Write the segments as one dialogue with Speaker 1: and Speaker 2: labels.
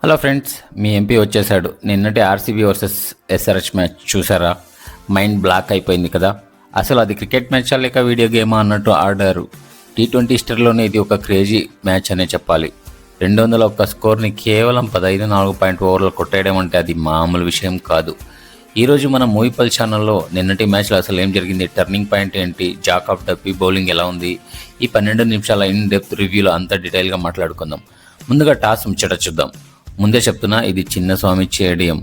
Speaker 1: Hello friends, మీ MP వచ్చేసాడు. నిన్నటి RCB versus SRH match చూసారా? మైండ్ బ్లాక్ అయిపోయింది కదా. అసలు అది క్రికెట్ మ్యాచా లేక వీడియో గేమా అన్నట్టు ఆడారు. టీ20 హిస్టరీలోనే ఇది ఒక క్రేజీ మ్యాచ్ అనే చెప్పాలి. 201 స్కోర్ని కేవలం 15 4 ఓవర్లు కొట్టేయడం అంటే అది మామూలు విషయం కాదు. ఈరోజు మన మూవీపల్ ఛానల్లో నిన్నటి మ్యాచ్లో అసలు ఏం జరిగింది, టర్నింగ్ పాయింట్ ఏంటి, జాక్ ఆఫ్ డబ్బీ బౌలింగ్ ఎలా ఉంది, ఈ 12 నిమిషాల ఇన్ డెప్త్ రివ్యూలో అంతా డీటెయిల్గా మాట్లాడుకుందాం. ముందుగా టాస్ ముచ్చట చూద్దాం. ముందే చెప్తున్నా, ఇది చిన్నస్వామి స్టేడియం.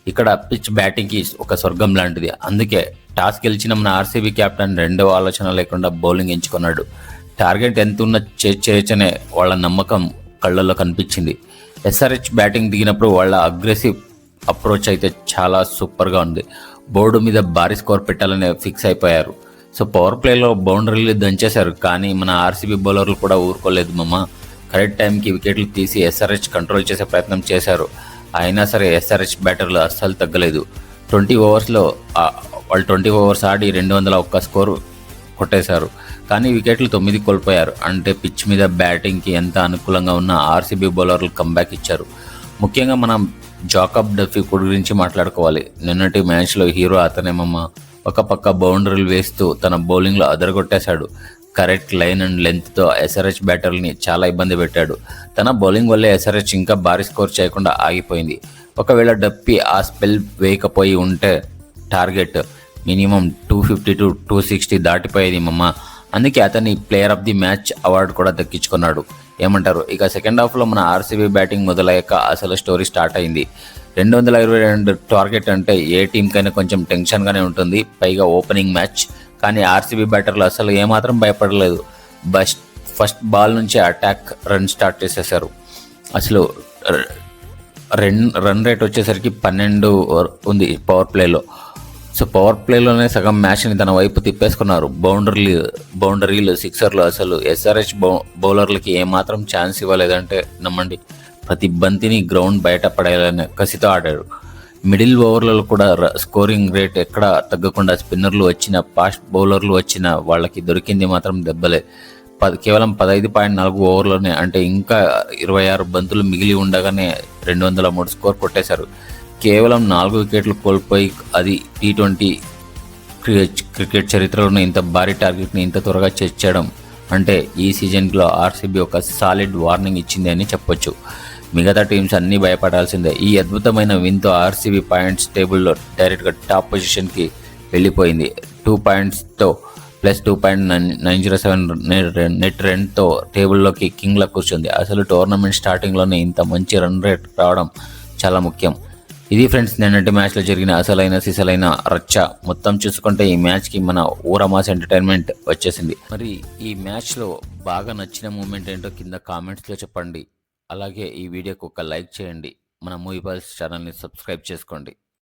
Speaker 1: ఇక్కడ పిచ్ బ్యాటింగ్కి ఒక స్వర్గం లాంటిది. అందుకే టాస్ గెలిచిన మన ఆర్సీబీ కెప్టెన్ రెండవ ఆలోచన లేకుండా బౌలింగ్ ఎంచుకున్నాడు. టార్గెట్ ఎంత ఉన్న చేయొచ్చనే వాళ్ళ నమ్మకం కళ్ళల్లో కనిపించింది. ఎస్ఆర్హెచ్ బ్యాటింగ్ దిగినప్పుడు వాళ్ళ అగ్రెసివ్ అప్రోచ్ అయితే చాలా సూపర్గా ఉంది. బోర్డు మీద భారీ స్కోర్ పెట్టాలని ఫిక్స్ అయిపోయారు. సో పవర్ ప్లేలో బౌండరీలు దంచేశారు. కానీ మన ఆర్సీబీ బౌలర్లు కూడా ఊరుకోలేదు మమ్మ. కరెక్ట్ టైంకి వికెట్లు తీసి ఎస్ఆర్హెచ్ కంట్రోల్ చేసే ప్రయత్నం చేశారు. అయినా సరే ఎస్ఆర్హెచ్ బ్యాటర్లు అస్సలు తగ్గలేదు. 20 ఓవర్స్లో వాళ్ళు 20 ఓవర్స్ ఆడి 201 స్కోరు కొట్టేశారు. కానీ వికెట్లు 9 కోల్పోయారు. అంటే పిచ్ మీద బ్యాటింగ్కి ఎంత అనుకూలంగా ఉన్న ఆర్సీబీ బౌలర్లు కంబ్యాక్ ఇచ్చారు. ముఖ్యంగా మనం జాకబ్ డఫీ గురించి మాట్లాడుకోవాలి. నిన్నటి మ్యాచ్లో హీరో అతనేమమ్మ. ఒక పక్క బౌండరీలు వేస్తూ తన బౌలింగ్లో అదరగొట్టేశాడు. కరెక్ట్ లైన్ అండ్ లెంత్తో ఎస్ఆర్హెచ్ బ్యాటర్ని చాలా ఇబ్బంది పెట్టాడు. తన బౌలింగ్ వల్లే ఎస్ఆర్హెచ్ ఇంకా భారీ స్కోర్ చేయకుండా ఆగిపోయింది. ఒకవేళ డప్పి ఆ స్పెల్ వేయకపోయి ఉంటే టార్గెట్ మినిమం 250 to 260 దాటిపోయేది మమ్మ. అందుకే అతన్ని player of the match award కూడా దక్కించుకున్నాడు. ఏమంటారు? ఇక సెకండ్ హాఫ్లో మన ఆర్సీబీ బ్యాటింగ్ మొదలయ్యాక అసలు స్టోరీ స్టార్ట్ అయింది. 222 టార్గెట్ అంటే ఏ టీంకైనా కొంచెం టెన్షన్గానే ఉంటుంది, పైగా ఓపెనింగ్ మ్యాచ్. కానీ ఆర్సీబీ బ్యాటర్లు అసలు ఏమాత్రం భయపడలేదు. ఫస్ట్ బాల్ నుంచి అటాక్ రన్ స్టార్ట్ చేసేశారు. అసలు రన్ రేట్ వచ్చేసరికి 12 ఉంది పవర్ ప్లేలో. సో పవర్ ప్లేలోనే సగం మ్యాచ్ని తన వైపు తిప్పేసుకున్నారు. బౌండరీలు సిక్సర్లు. అసలు ఎస్ఆర్హెచ్ బౌలర్లకి ఏమాత్రం ఛాన్స్ ఇవ్వలేదంటే నమ్మండి. ప్రతి బంతిని గ్రౌండ్ బయట పడేయాలనే కసితో ఆడాడు. మిడిల్ ఓవర్లలో కూడా స్కోరింగ్ రేట్ ఎక్కడా తగ్గకుండా స్పిన్నర్లు వచ్చిన, ఫాస్ట్ బౌలర్లు వచ్చిన వాళ్ళకి దొరికింది మాత్రం దెబ్బలే. కేవలం 15.4 ఓవర్లోనే, అంటే ఇంకా 26 బంతులు మిగిలి ఉండగానే 203 స్కోర్ కొట్టేశారు. కేవలం 4 వికెట్లు కోల్పోయి, అది టీ20 క్రికెట్ చరిత్రలోనే ఇంత భారీ టార్గెట్ని ఇంత త్వరగా చేర్చడం అంటే ఈ సీజన్లో ఆర్సీబీ ఒక సాలిడ్ వార్నింగ్ ఇచ్చింది అని చెప్పొచ్చు. మిగతా టీమ్స్ అన్నీ భయపడాల్సిందే. ఈ అద్భుతమైన విన్తో ఆర్సీబీ పాయింట్స్ టేబుల్లో డైరెక్ట్గా టాప్ పొజిషన్కి వెళ్ళిపోయింది. 2 పాయింట్స్తో ప్లస్ 2.907 నెట్ రన్తో టేబుల్లోకి కింగ్లా కూర్చుంది. అసలు టోర్నమెంట్ స్టార్టింగ్లోనే ఇంత మంచి రన్ రేట్ రావడం చాలా ముఖ్యం. ఇది ఫ్రెండ్స్, నిన్నటి మ్యాచ్లో జరిగిన అసలైన సిసలైన రచ్చ. మొత్తం చూసుకుంటే ఈ మ్యాచ్కి మన ఊరమాస్ ఎంటర్టైన్మెంట్ వచ్చేసింది. మరి ఈ మ్యాచ్లో బాగా నచ్చిన మూమెంట్ ఏంటో కింద కామెంట్స్లో చెప్పండి. అలాగే ఈ వీడియోకి ఒక లైక్ చేయండి. మన మూవీ పల్స్ ఛానల్ని సబ్స్క్రైబ్ చేసుకోండి.